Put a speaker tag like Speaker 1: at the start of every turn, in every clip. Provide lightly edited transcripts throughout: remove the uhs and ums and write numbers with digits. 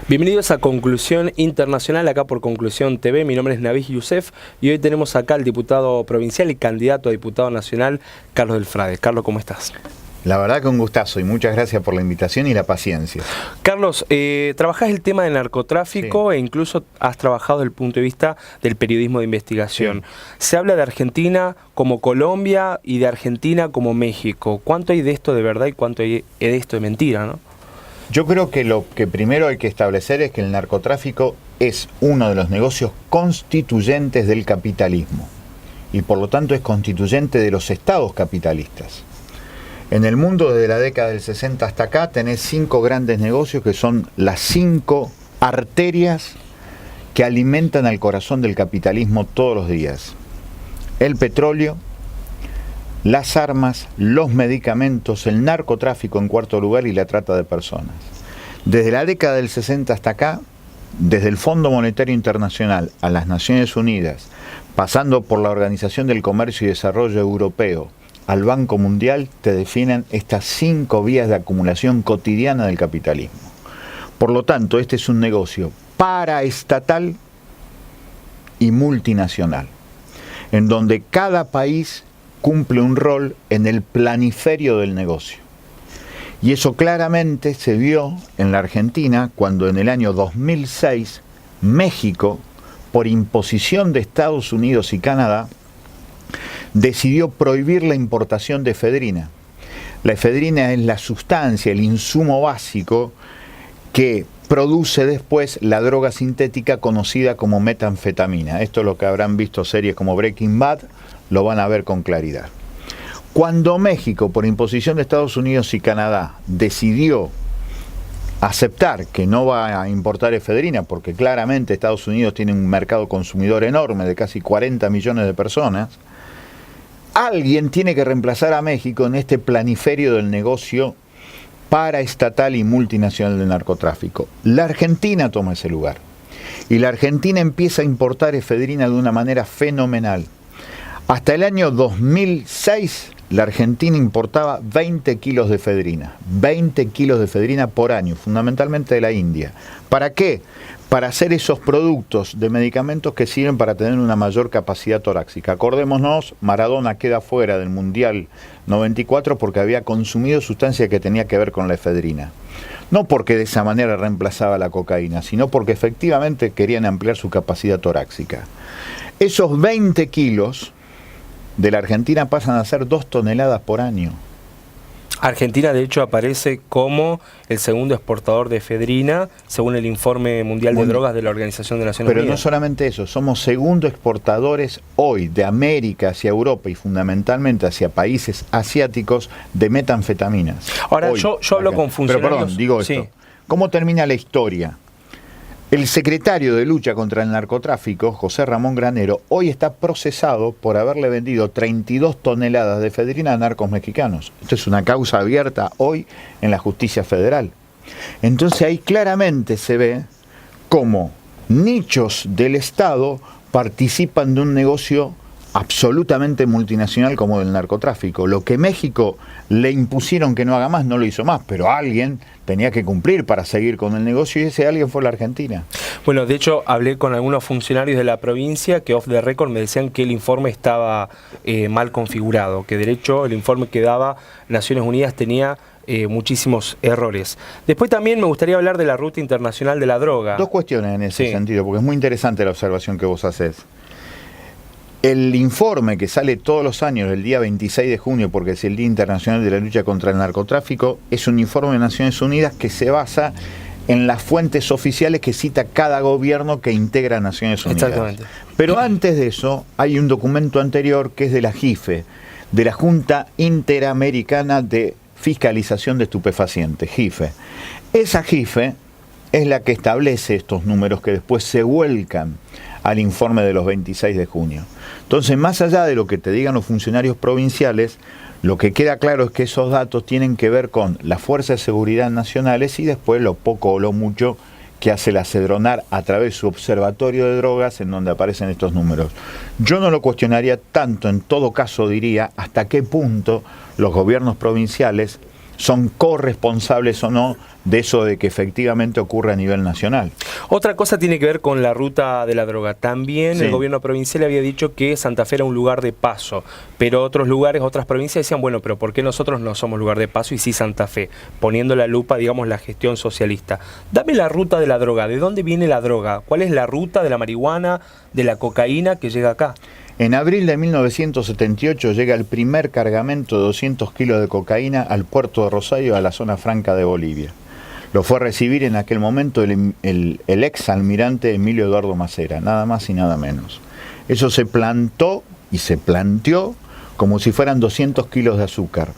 Speaker 1: Bienvenidos a Conclusión Internacional, acá por Conclusión TV. Mi nombre es Navis Youssef y hoy tenemos acá al diputado provincial y candidato a diputado nacional, Carlos Delfrade. Carlos, ¿cómo estás?
Speaker 2: La verdad que un gustazo y muchas gracias por la invitación y la paciencia.
Speaker 1: Carlos, trabajás el tema del narcotráfico e incluso has trabajado desde el punto de vista del periodismo de investigación. Se habla de Argentina como Colombia y de Argentina como México. ¿Cuánto hay de esto de verdad y cuánto hay de esto de mentira, no?
Speaker 2: Yo creo que lo que primero hay que establecer es que el narcotráfico es uno de los negocios constituyentes del capitalismo y por lo tanto es constituyente de los estados capitalistas. En el mundo desde la década del 60 hasta acá tenés 5 grandes negocios que son las 5 arterias que alimentan al corazón del capitalismo todos los días. El petróleo, las armas, los medicamentos, el narcotráfico en cuarto lugar y la trata de personas. Desde la década del 60 hasta acá, desde el Fondo Monetario Internacional a las Naciones Unidas, pasando por la Organización del Comercio y Desarrollo Europeo, al Banco Mundial, te definen estas 5 vías de acumulación cotidiana del capitalismo. Por lo tanto, este es un negocio paraestatal y multinacional, en donde cada país cumple un rol en el planiferio del negocio. Y eso claramente se vio en la Argentina cuando en el año 2006 México, por imposición de Estados Unidos y Canadá, decidió prohibir la importación de efedrina. La efedrina es la sustancia, el insumo básico que produce después la droga sintética conocida como metanfetamina. Esto es lo que habrán visto series como Breaking Bad, lo van a ver con claridad. Cuando México, por imposición de Estados Unidos y Canadá, decidió aceptar que no va a importar efedrina, porque claramente Estados Unidos tiene un mercado consumidor enorme de casi 40 millones de personas, alguien tiene que reemplazar a México en este planiferio del negocio paraestatal y multinacional del narcotráfico. La Argentina toma ese lugar. Y la Argentina empieza a importar efedrina de una manera fenomenal. Hasta el año 2006, la Argentina importaba 20 kilos de efedrina. 20 kilos de efedrina por año, fundamentalmente de la India. ¿Para qué? Para hacer esos productos de medicamentos que sirven para tener una mayor capacidad torácica. Acordémonos, Maradona queda fuera del Mundial 94 porque había consumido sustancia que tenía que ver con la efedrina. No porque de esa manera reemplazaba la cocaína, sino porque efectivamente querían ampliar su capacidad torácica. Esos 20 kilos de la Argentina pasan a ser 2 toneladas por año.
Speaker 1: Argentina, de hecho, aparece como el segundo exportador de efedrina, según el informe mundial de drogas de la Organización de Naciones Unidas.
Speaker 2: Pero no solamente eso, somos segundo exportadores hoy de América hacia Europa y fundamentalmente hacia países asiáticos de metanfetaminas.
Speaker 1: Ahora,
Speaker 2: hoy,
Speaker 1: yo hablo con funcionarios...
Speaker 2: Pero perdón, digo esto.
Speaker 1: Sí.
Speaker 2: ¿Cómo termina la historia? El secretario de Lucha contra el Narcotráfico, José Ramón Granero, hoy está procesado por haberle vendido 32 toneladas de efedrina a narcos mexicanos. Esto es una causa abierta hoy en la justicia federal. Entonces ahí claramente se ve cómo nichos del Estado participan de un negocio absolutamente multinacional como el narcotráfico. Lo que México le impusieron que no haga más, no lo hizo más, pero alguien tenía que cumplir para seguir con el negocio y ese alguien fue la Argentina.
Speaker 1: Bueno, de hecho hablé con algunos funcionarios de la provincia que off the record me decían que el informe estaba mal configurado, que de hecho el informe que daba Naciones Unidas tenía muchísimos errores. Después también me gustaría hablar de la ruta internacional de la droga.
Speaker 2: 2 cuestiones en ese sentido, porque es muy interesante la observación que vos haces. El informe que sale todos los años, el día 26 de junio, porque es el Día Internacional de la Lucha contra el Narcotráfico, es un informe de Naciones Unidas que se basa en las fuentes oficiales que cita cada gobierno que integra Naciones Unidas.
Speaker 1: Exactamente.
Speaker 2: Pero antes de eso, hay un documento anterior que es de la JIFE, de la Junta Interamericana de Fiscalización de Estupefacientes, JIFE. Esa JIFE es la que establece estos números que después se vuelcan al informe de los 26 de junio. Entonces, más allá de lo que te digan los funcionarios provinciales, lo que queda claro es que esos datos tienen que ver con las fuerzas de seguridad nacionales y después lo poco o lo mucho que hace la CEDRONAR a través de su observatorio de drogas en donde aparecen estos números. Yo no lo cuestionaría tanto, en todo caso diría hasta qué punto los gobiernos provinciales son corresponsables o no de eso de que efectivamente ocurre a nivel nacional.
Speaker 1: Otra cosa tiene que ver con la ruta de la droga. También el gobierno provincial había dicho que Santa Fe era un lugar de paso, pero otros lugares, otras provincias decían, bueno, pero ¿por qué nosotros no somos lugar de paso y sí Santa Fe? Poniendo la lupa, digamos, la gestión socialista. Dame la ruta de la droga. ¿De dónde viene la droga? ¿Cuál es la ruta de la marihuana, de la cocaína que llega acá?
Speaker 2: En abril de 1978 llega el primer cargamento de 200 kilos de cocaína al puerto de Rosario, a la zona franca de Bolivia. Lo fue a recibir en aquel momento el ex almirante Emilio Eduardo Macera, nada más y nada menos. Eso se plantó y se planteó como si fueran 200 kilos de azúcar.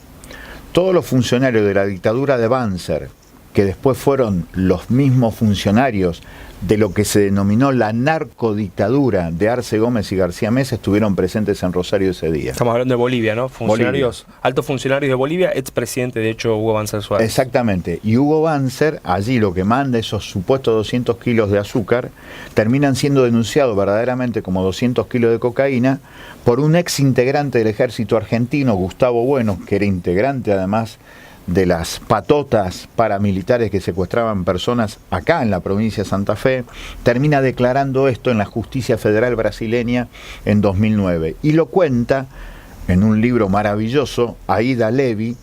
Speaker 2: Todos los funcionarios de la dictadura de Banzer, que después fueron los mismos funcionarios de lo que se denominó la narcodictadura de Arce Gómez y García Mesa, estuvieron presentes en Rosario ese día.
Speaker 1: Estamos hablando de Bolivia, ¿no? Funcionarios, Bolivia. Altos funcionarios de Bolivia, expresidente, de hecho, Hugo Banzer Suárez.
Speaker 2: Exactamente. Y Hugo Banzer, allí lo que manda, esos supuestos 200 kilos de azúcar, terminan siendo denunciados verdaderamente como 200 kilos de cocaína por un ex integrante del ejército argentino, Gustavo Bueno, que era integrante además de las patotas paramilitares que secuestraban personas acá en la provincia de Santa Fe, termina declarando esto en la justicia federal brasileña en 2009. Y lo cuenta en un libro maravilloso, Aida Levy,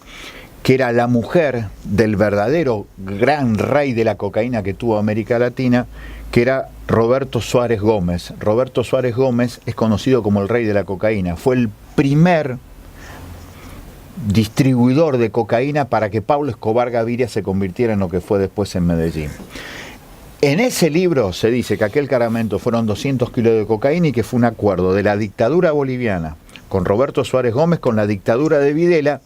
Speaker 2: que era la mujer del verdadero gran rey de la cocaína que tuvo América Latina, que era Roberto Suárez Gómez. Roberto Suárez Gómez es conocido como el rey de la cocaína. Fue el primer distribuidor de cocaína para que Pablo Escobar Gaviria se convirtiera en lo que fue después en Medellín. En ese libro se dice que aquel cargamento fueron 200 kilos de cocaína y que fue un acuerdo de la dictadura boliviana con Roberto Suárez Gómez, con la dictadura de Videla,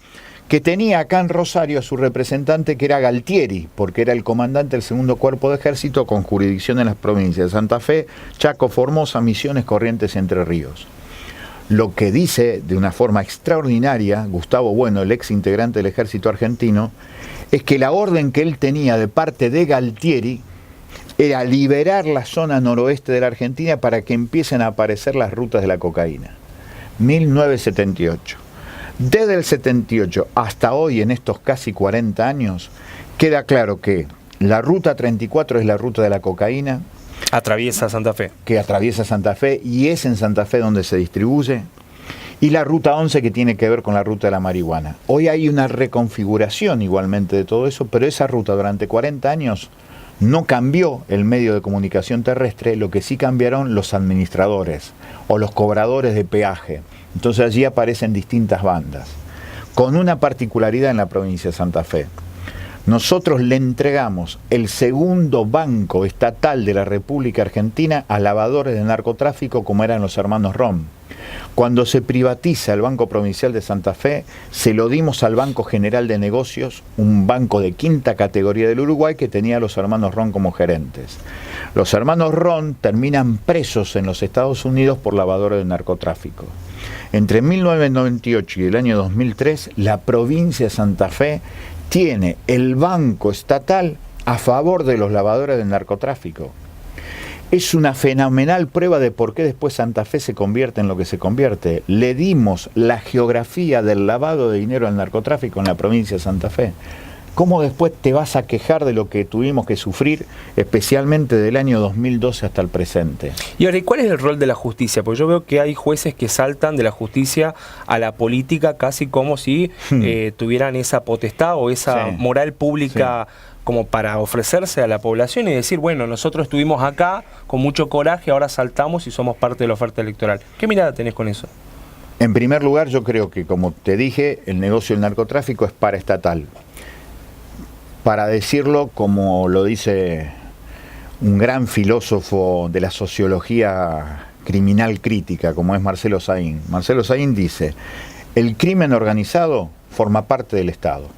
Speaker 2: que tenía acá en Rosario a su representante, que era Galtieri, porque era el comandante del segundo cuerpo de ejército con jurisdicción en las provincias de Santa Fe, Chaco, Formosa, Misiones, Corrientes y Entre Ríos. Lo que dice de una forma extraordinaria Gustavo Bueno, el ex integrante del ejército argentino, es que la orden que él tenía de parte de Galtieri era liberar la zona noroeste de la Argentina para que empiecen a aparecer las rutas de la cocaína. 1978. Desde el 78 hasta hoy, en estos casi 40 años, queda claro que la ruta 34 es la ruta de la cocaína,
Speaker 1: atraviesa Santa Fe.
Speaker 2: Que atraviesa Santa Fe y es en Santa Fe donde se distribuye. Y la ruta 11 que tiene que ver con la ruta de la marihuana. Hoy hay una reconfiguración igualmente de todo eso, pero esa ruta durante 40 años no cambió el medio de comunicación terrestre, lo que sí cambiaron los administradores o los cobradores de peaje. Entonces allí aparecen distintas bandas, con una particularidad en la provincia de Santa Fe. Nosotros le entregamos el segundo banco estatal de la República Argentina a lavadores de narcotráfico como eran los hermanos Rom. Cuando se privatiza el Banco Provincial de Santa Fe, se lo dimos al Banco General de Negocios, un banco de quinta categoría del Uruguay que tenía a los hermanos Ron como gerentes. Los hermanos Ron terminan presos en los Estados Unidos por lavadores de narcotráfico. Entre 1998 y el año 2003, la provincia de Santa Fe tiene el banco estatal a favor de los lavadores del narcotráfico. Es una fenomenal prueba de por qué después Santa Fe se convierte en lo que se convierte. Le dimos la geografía del lavado de dinero al narcotráfico en la provincia de Santa Fe. ¿Cómo después te vas a quejar de lo que tuvimos que sufrir, especialmente del año 2012 hasta el presente?
Speaker 1: Y ahora, ¿y cuál es el rol de la justicia? Porque yo veo que hay jueces que saltan de la justicia a la política casi como si tuvieran esa potestad o esa moral pública como para ofrecerse a la población y decir, bueno, nosotros estuvimos acá con mucho coraje, ahora saltamos y somos parte de la oferta electoral. ¿Qué mirada tenés con eso?
Speaker 2: En primer lugar, yo creo que, como te dije, el negocio del narcotráfico es paraestatal. Para decirlo como lo dice un gran filósofo de la sociología criminal crítica, como es Marcelo Saín. Marcelo Saín dice, el crimen organizado forma parte del Estado.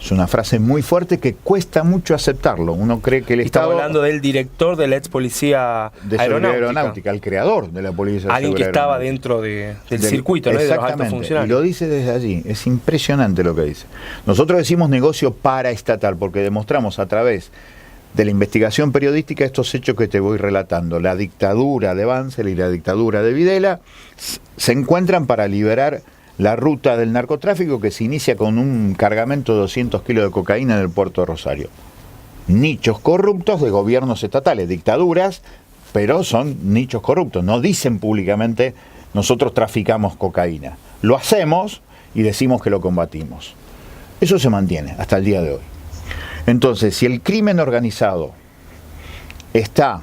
Speaker 2: Es una frase muy fuerte que cuesta mucho aceptarlo. Uno cree que el Estado...
Speaker 1: Estamos hablando del director de la ex policía aeronáutica,
Speaker 2: el creador de la policía
Speaker 1: alguien que estaba dentro del circuito, ¿no? De los altos funcionarios.
Speaker 2: Y lo dice desde allí. Es impresionante lo que dice. Nosotros decimos negocio paraestatal porque demostramos a través de la investigación periodística estos hechos que te voy relatando. La dictadura de Banzer y la dictadura de Videla se encuentran para liberar la ruta del narcotráfico que se inicia con un cargamento de 200 kilos de cocaína en el puerto de Rosario. Nichos corruptos de gobiernos estatales, dictaduras, pero son nichos corruptos. No dicen públicamente, nosotros traficamos cocaína. Lo hacemos y decimos que lo combatimos. Eso se mantiene hasta el día de hoy. Entonces, si el crimen organizado está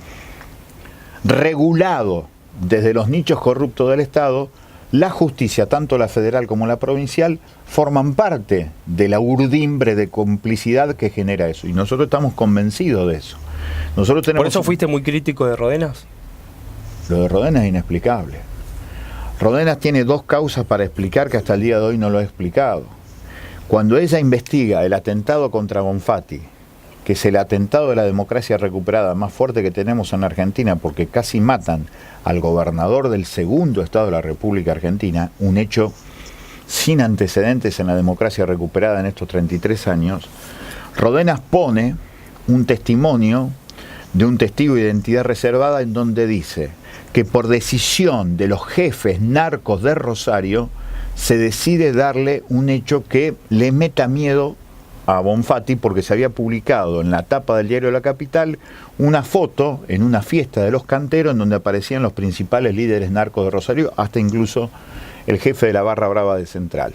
Speaker 2: regulado desde los nichos corruptos del Estado, la justicia, tanto la federal como la provincial, forman parte de la urdimbre de complicidad que genera eso. Y nosotros estamos convencidos de eso. Nosotros tenemos...
Speaker 1: ¿Por eso fuiste muy crítico de Rodenas?
Speaker 2: Lo de Rodenas es inexplicable. Rodenas tiene dos causas para explicar que hasta el día de hoy no lo ha explicado. Cuando ella investiga el atentado contra Bonfatti, que es el atentado de la democracia recuperada más fuerte que tenemos en Argentina, porque casi matan al gobernador del segundo estado de la República Argentina, un hecho sin antecedentes en la democracia recuperada en estos 33 años, Rodenas pone un testimonio de un testigo de identidad reservada en donde dice que por decisión de los jefes narcos de Rosario se decide darle un hecho que le meta miedo a Bonfatti, porque se había publicado en la tapa del diario La Capital una foto en una fiesta de los canteros en donde aparecían los principales líderes narcos de Rosario, hasta incluso el jefe de la barra brava de Central.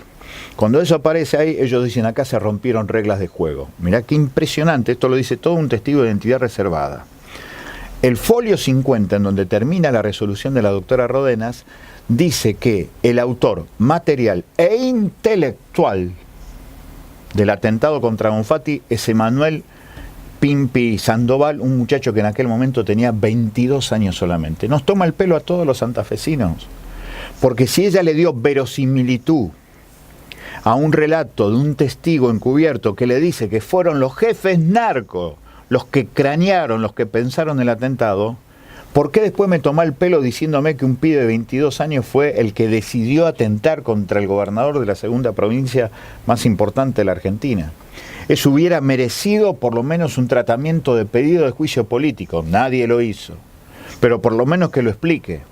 Speaker 2: Cuando eso aparece ahí, ellos dicen, acá se rompieron reglas de juego. Mirá qué impresionante, esto lo dice todo un testigo de identidad reservada. El folio 50, en donde termina la resolución de la doctora Rodenas, dice que el autor material e intelectual del atentado contra Bonfatti es Emanuel Pimpi Sandoval, un muchacho que en aquel momento tenía 22 años solamente. Nos toma el pelo a todos los santafesinos, porque si ella le dio verosimilitud a un relato de un testigo encubierto que le dice que fueron los jefes narcos los que cranearon, los que pensaron el atentado, ¿por qué después me toma el pelo diciéndome que un pibe de 22 años fue el que decidió atentar contra el gobernador de la segunda provincia más importante de la Argentina? Eso hubiera merecido por lo menos un tratamiento de pedido de juicio político. Nadie lo hizo, pero por lo menos que lo explique.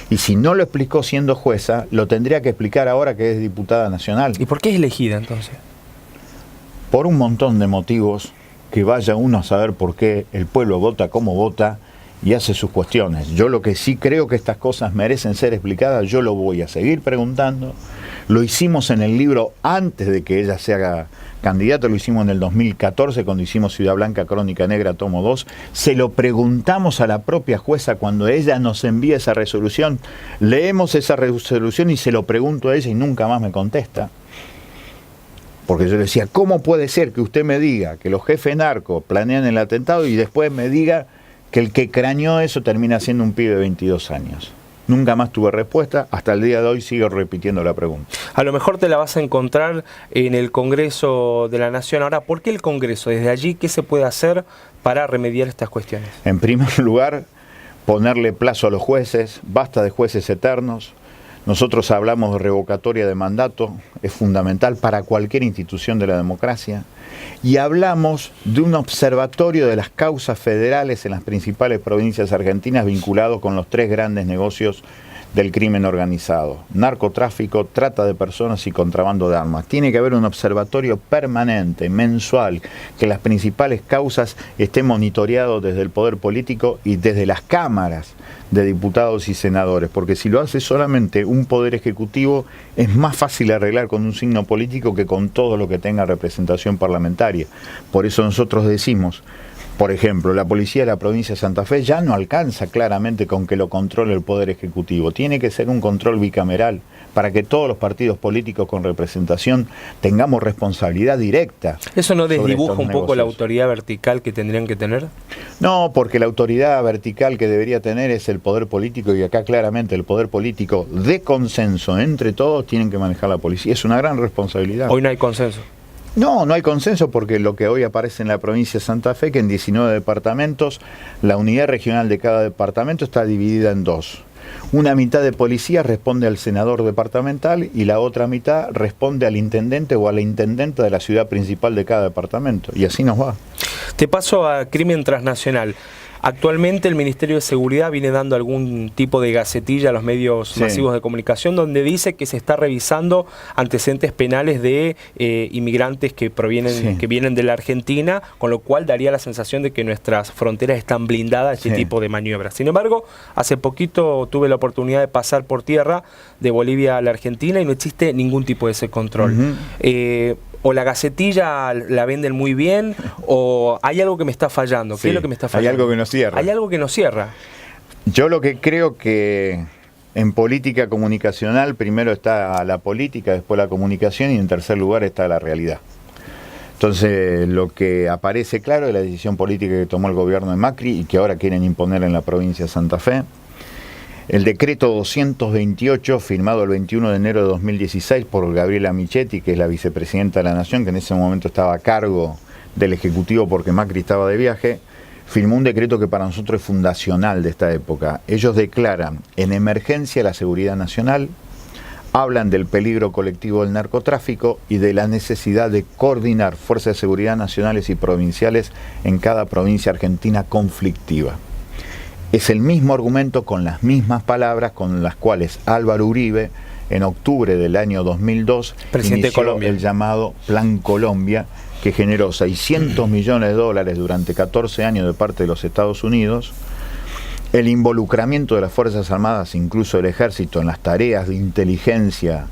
Speaker 2: Y si no lo explicó siendo jueza, lo tendría que explicar ahora que es diputada nacional.
Speaker 1: ¿Y por qué es elegida entonces?
Speaker 2: Por un montón de motivos que vaya uno a saber por qué el pueblo vota como vota y hace sus cuestiones. Yo lo que sí creo que estas cosas merecen ser explicadas, yo lo voy a seguir preguntando. Lo hicimos en el libro antes de que ella se haga candidata, lo hicimos en el 2014 cuando hicimos Ciudad Blanca, Crónica Negra, tomo 2. Se lo preguntamos a la propia jueza cuando ella nos envía esa resolución. Leemos esa resolución y se lo pregunto a ella y nunca más me contesta. Porque yo le decía, ¿cómo puede ser que usted me diga que los jefes narcos planean el atentado y después me diga que el que craneó eso termina siendo un pibe de 22 años? Nunca más tuve respuesta, hasta el día de hoy sigo repitiendo la pregunta.
Speaker 1: A lo mejor te la vas a encontrar en el Congreso de la Nación. Ahora, ¿por qué el Congreso? Desde allí, ¿qué se puede hacer para remediar estas cuestiones?
Speaker 2: En primer lugar, ponerle plazo a los jueces, basta de jueces eternos. Nosotros hablamos de revocatoria de mandato, es fundamental para cualquier institución de la democracia, y hablamos de un observatorio de las causas federales en las principales provincias argentinas vinculado con los tres grandes negocios del crimen organizado: narcotráfico, trata de personas y contrabando de armas. Tiene que haber un observatorio permanente, mensual, que las principales causas estén monitoreados desde el poder político y desde las cámaras de diputados y senadores, porque si lo hace solamente un poder ejecutivo es más fácil arreglar con un signo político que con todo lo que tenga representación parlamentaria. Por eso nosotros decimos, por ejemplo, la policía de la provincia de Santa Fe ya no alcanza claramente con que lo controle el Poder Ejecutivo. Tiene que ser un control bicameral para que todos los partidos políticos con representación tengamos responsabilidad directa.
Speaker 1: ¿Eso no desdibuja un poco la autoridad vertical que tendrían que tener?
Speaker 2: No, porque la autoridad vertical que debería tener es el poder político, y acá claramente el poder político de consenso entre todos tienen que manejar la policía. Es una gran responsabilidad.
Speaker 1: Hoy no hay consenso.
Speaker 2: No, no hay consenso, porque lo que hoy aparece en la provincia de Santa Fe, que en 19 departamentos, la unidad regional de cada departamento está dividida en dos. Una mitad de policía responde al senador departamental y la otra mitad responde al intendente o a la intendenta de la ciudad principal de cada departamento. Y así nos va.
Speaker 1: Te paso a crimen transnacional. Actualmente el Ministerio de Seguridad viene dando algún tipo de gacetilla a los medios masivos de comunicación donde dice que se está revisando antecedentes penales de inmigrantes que vienen de la Argentina, con lo cual daría la sensación de que nuestras fronteras están blindadas a este tipo de maniobras. Sin embargo, hace poquito tuve la oportunidad de pasar por tierra de Bolivia a la Argentina y no existe ningún tipo de ese control. O la gacetilla la venden muy bien, o hay algo que me está fallando. ¿Qué es lo que me está fallando?
Speaker 2: Hay algo que nos cierra.
Speaker 1: Hay algo que nos cierra.
Speaker 2: Yo lo que creo que en política comunicacional primero está la política, después la comunicación y en tercer lugar está la realidad. Entonces lo que aparece claro es la decisión política que tomó el gobierno de Macri y que ahora quieren imponer en la provincia de Santa Fe. El decreto 228, firmado el 21 de enero de 2016 por Gabriela Michetti, que es la vicepresidenta de la Nación, que en ese momento estaba a cargo del Ejecutivo porque Macri estaba de viaje, firmó un decreto que para nosotros es fundacional de esta época. Ellos declaran en emergencia la seguridad nacional, hablan del peligro colectivo del narcotráfico y de la necesidad de coordinar fuerzas de seguridad nacionales y provinciales en cada provincia argentina conflictiva. Es el mismo argumento con las mismas palabras con las cuales Álvaro Uribe, en octubre del año 2002,
Speaker 1: presidente
Speaker 2: inició
Speaker 1: de Colombia,
Speaker 2: el llamado Plan Colombia, que generó 600 millones de dólares durante 14 años de parte de los Estados Unidos, el involucramiento de las Fuerzas Armadas, incluso del Ejército, en las tareas de inteligencia,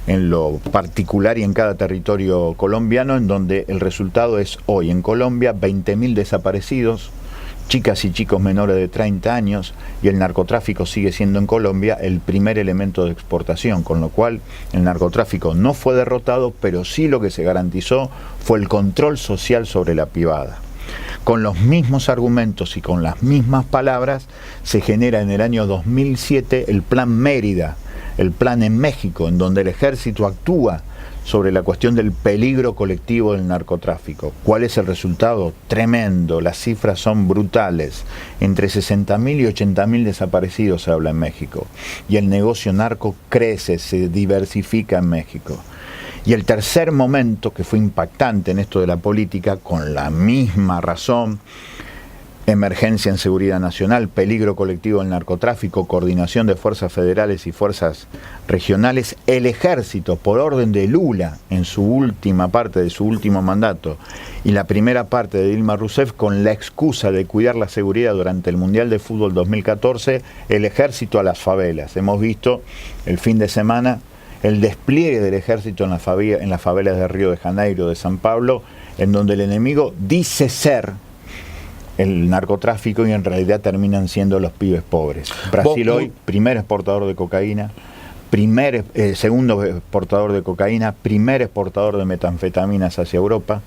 Speaker 2: en lo particular y en cada territorio colombiano, en donde el resultado es hoy en Colombia 20.000 desaparecidos, chicas y chicos menores de 30 años, y el narcotráfico sigue siendo en Colombia el primer elemento de exportación, con lo cual el narcotráfico no fue derrotado, pero sí lo que se garantizó fue el control social sobre la pivada. Con los mismos argumentos y con las mismas palabras se genera en el año 2007 el Plan Mérida, el plan en México, en donde el ejército actúa sobre la cuestión del peligro colectivo del narcotráfico. ¿Cuál es el resultado? Tremendo, las cifras son brutales. Entre 60.000 y 80.000 desaparecidos se habla en México. Y el negocio narco crece, se diversifica en México. Y el tercer momento, que fue impactante en esto de la política, con la misma razón, emergencia en seguridad nacional, peligro colectivo del narcotráfico, coordinación de fuerzas federales y fuerzas regionales, el ejército, por orden de Lula, en su última parte de su último mandato, y la primera parte de Dilma Rousseff, con la excusa de cuidar la seguridad durante el Mundial de Fútbol 2014, el ejército a las favelas. Hemos visto el fin de semana el despliegue del ejército en las favelas de Río de Janeiro, de San Pablo, en donde el enemigo dice ser el narcotráfico y en realidad terminan siendo los pibes pobres. Brasil hoy, primer exportador de cocaína, segundo exportador de cocaína, primer exportador de metanfetaminas hacia Europa,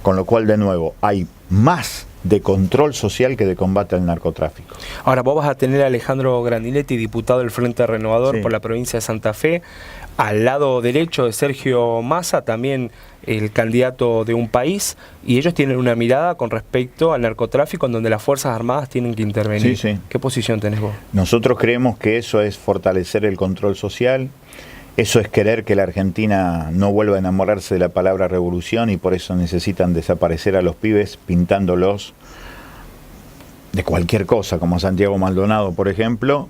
Speaker 2: con lo cual de nuevo hay más de control social que de combate al narcotráfico.
Speaker 1: Ahora vos vas a tener a Alejandro Grandinetti, diputado del Frente Renovador por la provincia de Santa Fe, al lado derecho de Sergio Massa, también el candidato de Un País, y ellos tienen una mirada con respecto al narcotráfico en donde las Fuerzas Armadas tienen que intervenir.
Speaker 2: Sí.
Speaker 1: ¿Qué posición tenés vos?
Speaker 2: Nosotros creemos que eso es fortalecer el control social, eso es querer que la Argentina no vuelva a enamorarse de la palabra revolución y por eso necesitan desaparecer a los pibes pintándolos de cualquier cosa, como Santiago Maldonado, por ejemplo,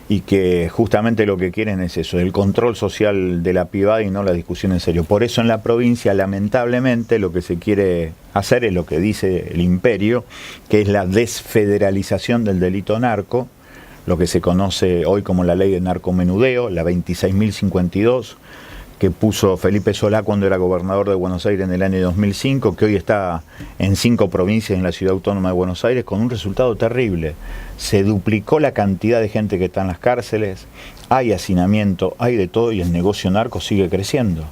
Speaker 2: y que justamente lo que quieren es eso, el control social de la pibada y no la discusión en serio. Por eso en la provincia, lamentablemente, lo que se quiere hacer es lo que dice el imperio, que es la desfederalización del delito narco, lo que se conoce hoy como la ley de narcomenudeo, la 26.052, que puso Felipe Solá cuando era gobernador de Buenos Aires en el año 2005, que hoy está en 5 provincias en la Ciudad Autónoma de Buenos Aires, con un resultado terrible. Se duplicó la cantidad de gente que está en las cárceles, hay hacinamiento, hay de todo y el negocio narco sigue creciendo.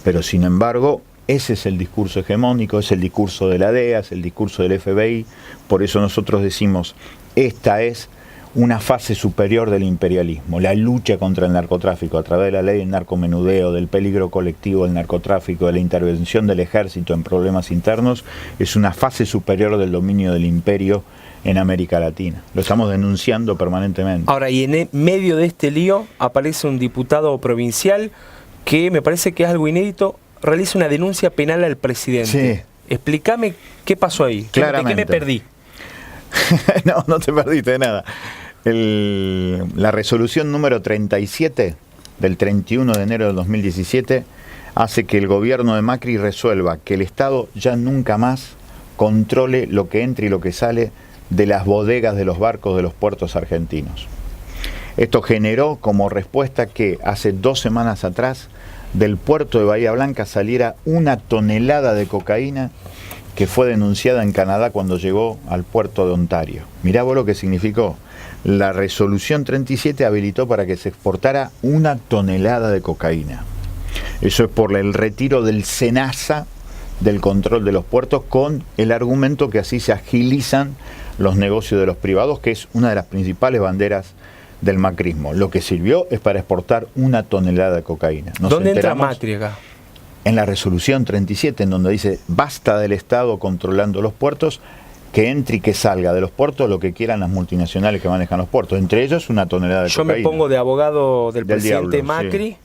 Speaker 2: Pero sin embargo, ese es el discurso hegemónico, es el discurso de la DEA, es el discurso del FBI, por eso nosotros decimos, esta es una fase superior del imperialismo, la lucha contra el narcotráfico a través de la ley del narcomenudeo, del peligro colectivo del narcotráfico, de la intervención del ejército en problemas internos, es una fase superior del dominio del imperio en América Latina. Lo estamos denunciando permanentemente.
Speaker 1: Ahora, y en medio de este lío aparece un diputado provincial que me parece que es algo inédito, realiza una denuncia penal al presidente.
Speaker 2: Sí.
Speaker 1: Explícame qué pasó ahí, ¿de qué me perdí?
Speaker 2: No, no te perdiste de nada. La resolución número 37 del 31 de enero del 2017 hace que el gobierno de Macri resuelva que el Estado ya nunca más controle lo que entra y lo que sale de las bodegas de los barcos de los puertos argentinos. Esto generó como respuesta que hace 2 semanas atrás del puerto de Bahía Blanca saliera 1 tonelada de cocaína que fue denunciada en Canadá cuando llegó al puerto de Ontario. Mirá vos lo que significó. La resolución 37 habilitó para que se exportara 1 tonelada de cocaína. Eso es por el retiro del SENASA del control de los puertos, con el argumento que así se agilizan los negocios de los privados, que es una de las principales banderas del macrismo. Lo que sirvió es para exportar 1 tonelada de cocaína.
Speaker 1: ¿Dónde entra Macri acá?
Speaker 2: En la resolución 37, en donde dice basta del Estado controlando los puertos, que entre y que salga de los puertos lo que quieran las multinacionales que manejan los puertos, entre ellos 1 tonelada de cocaína.
Speaker 1: Yo me pongo de abogado del presidente
Speaker 2: diablo,
Speaker 1: Macri,
Speaker 2: sí.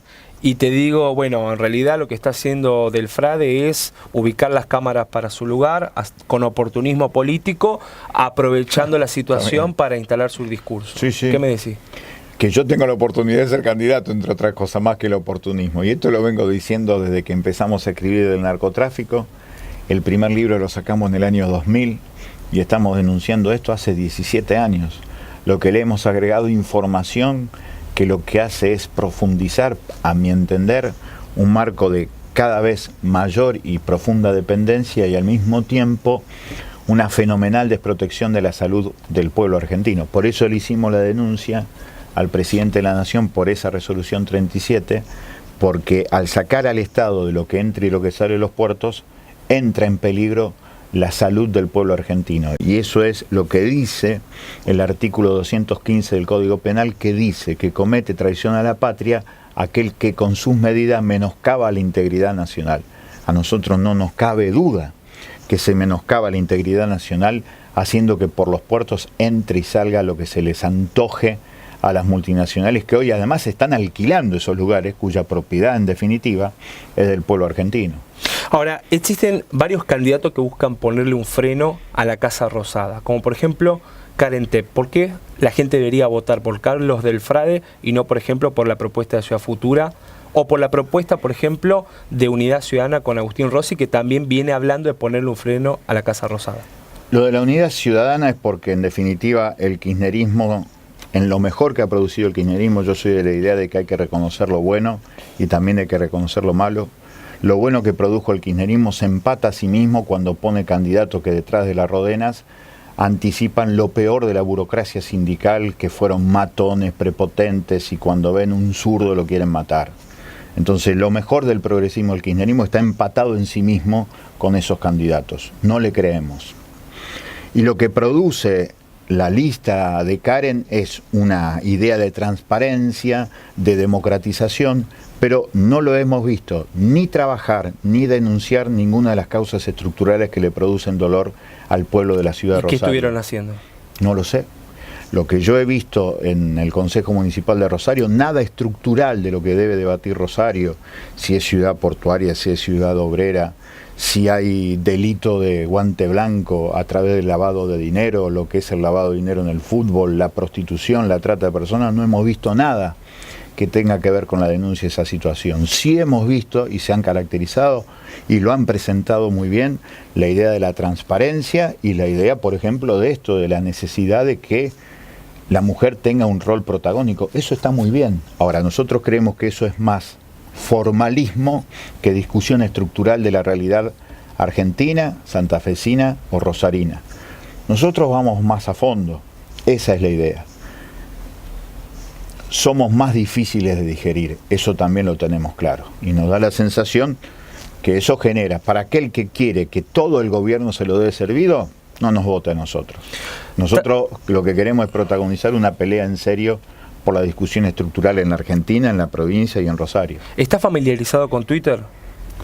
Speaker 1: Y te digo, bueno, en realidad lo que está haciendo del Frade es ubicar las cámaras para su lugar, con oportunismo político, aprovechando la situación para instalar su discurso.
Speaker 2: Sí, sí.
Speaker 1: ¿Qué me decís?
Speaker 2: Que yo tengo la oportunidad de ser candidato, entre otras cosas, más que el oportunismo. Y esto lo vengo diciendo desde que empezamos a escribir del narcotráfico. El primer libro lo sacamos en el año 2000 y estamos denunciando esto hace 17 años. Lo que le hemos agregado información que lo que hace es profundizar, a mi entender, un marco de cada vez mayor y profunda dependencia y al mismo tiempo una fenomenal desprotección de la salud del pueblo argentino. Por eso le hicimos la denuncia al presidente de la Nación por esa resolución 37, porque al sacar al Estado de lo que entra y lo que sale de los puertos, entra en peligro la salud del pueblo argentino. Y eso es lo que dice el artículo 215 del Código Penal, que dice que comete traición a la patria aquel que con sus medidas menoscaba la integridad nacional. A nosotros no nos cabe duda que se menoscaba la integridad nacional haciendo que por los puertos entre y salga lo que se les antoje a las multinacionales que hoy además están alquilando esos lugares cuya propiedad en definitiva es del pueblo argentino.
Speaker 1: Ahora, existen varios candidatos que buscan ponerle un freno a la Casa Rosada, como por ejemplo Karen Tepp. ¿Por qué la gente debería votar por Carlos del Frade y no, por ejemplo, por la propuesta de Ciudad Futura o por la propuesta, por ejemplo, de Unidad Ciudadana con Agustín Rossi, que también viene hablando de ponerle un freno a la Casa Rosada?
Speaker 2: Lo de la Unidad Ciudadana es porque en definitiva el kirchnerismo, en lo mejor que ha producido el kirchnerismo, yo soy de la idea de que hay que reconocer lo bueno y también hay que reconocer lo malo. Lo bueno que produjo el kirchnerismo se empata a sí mismo cuando pone candidatos que detrás de las rodenas anticipan lo peor de la burocracia sindical, que fueron matones, prepotentes, y cuando ven un zurdo lo quieren matar. Entonces lo mejor del progresismo, el kirchnerismo, está empatado en sí mismo con esos candidatos. No le creemos. Y lo que produce la lista de Karen es una idea de transparencia, de democratización, pero no lo hemos visto ni trabajar ni denunciar ninguna de las causas estructurales que le producen dolor al pueblo de la ciudad de Rosario.
Speaker 1: ¿Qué estuvieron haciendo?
Speaker 2: No lo sé. Lo que yo he visto en el Consejo Municipal de Rosario, nada estructural de lo que debe debatir Rosario, si es ciudad portuaria, si es ciudad obrera, si hay delito de guante blanco a través del lavado de dinero, lo que es el lavado de dinero en el fútbol, la prostitución, la trata de personas. No hemos visto nada que tenga que ver con la denuncia de esa situación. Sí hemos visto, y se han caracterizado y lo han presentado muy bien, la idea de la transparencia y la idea, por ejemplo, de esto, de la necesidad de que la mujer tenga un rol protagónico. Eso está muy bien. Ahora, nosotros creemos que eso es más formalismo que discusión estructural de la realidad argentina, santafesina o rosarina. Nosotros vamos más a fondo. Esa es la idea. Somos más difíciles de digerir, eso también lo tenemos claro. Y nos da la sensación que eso genera, para aquel que quiere que todo el gobierno se lo dé servido, no nos vote a nosotros. Nosotros lo que queremos es protagonizar una pelea en serio por la discusión estructural en la Argentina, en la provincia y en Rosario.
Speaker 1: ¿Estás familiarizado con Twitter?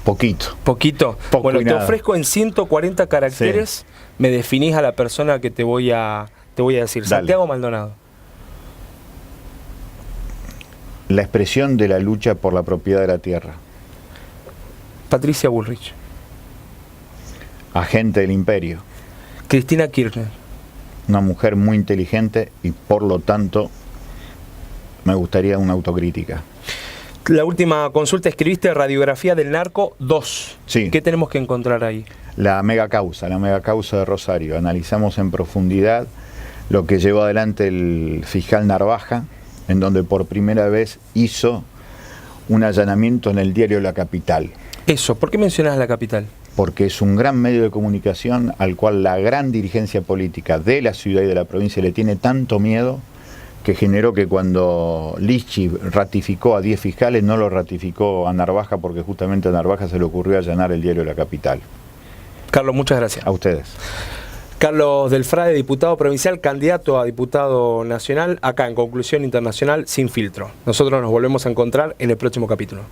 Speaker 2: Poquito.
Speaker 1: ¿Poquito?
Speaker 2: Poco.
Speaker 1: Bueno,
Speaker 2: y
Speaker 1: te
Speaker 2: nada.
Speaker 1: ofrezco en 140 caracteres,
Speaker 2: Sí.
Speaker 1: Me definís a la persona que te voy a decir.
Speaker 2: Dale.
Speaker 1: Santiago Maldonado.
Speaker 2: La expresión de la lucha por la propiedad de la tierra.
Speaker 1: Patricia Bullrich.
Speaker 2: Agente del imperio.
Speaker 1: Cristina Kirchner.
Speaker 2: una mujer muy inteligente y por lo tanto me gustaría una autocrítica.
Speaker 1: La última consulta, escribiste Radiografía del Narco 2.
Speaker 2: Sí.
Speaker 1: ¿Qué tenemos que encontrar ahí?
Speaker 2: La megacausa de Rosario. Analizamos en profundidad lo que llevó adelante el fiscal Narvaja, en donde por primera vez hizo un allanamiento en el diario La Capital.
Speaker 1: Eso, ¿por qué mencionas La Capital?
Speaker 2: Porque es un gran medio de comunicación al cual la gran dirigencia política de la ciudad y de la provincia le tiene tanto miedo que generó que cuando Lichi ratificó a 10 fiscales no lo ratificó a Narvaja porque justamente a Narvaja se le ocurrió allanar el diario La Capital.
Speaker 1: Carlos, muchas gracias.
Speaker 2: A ustedes.
Speaker 1: Carlos Del Frade, diputado provincial, candidato a diputado nacional, acá en Conclusión Internacional Sin Filtro. Nosotros nos volvemos a encontrar en el próximo capítulo.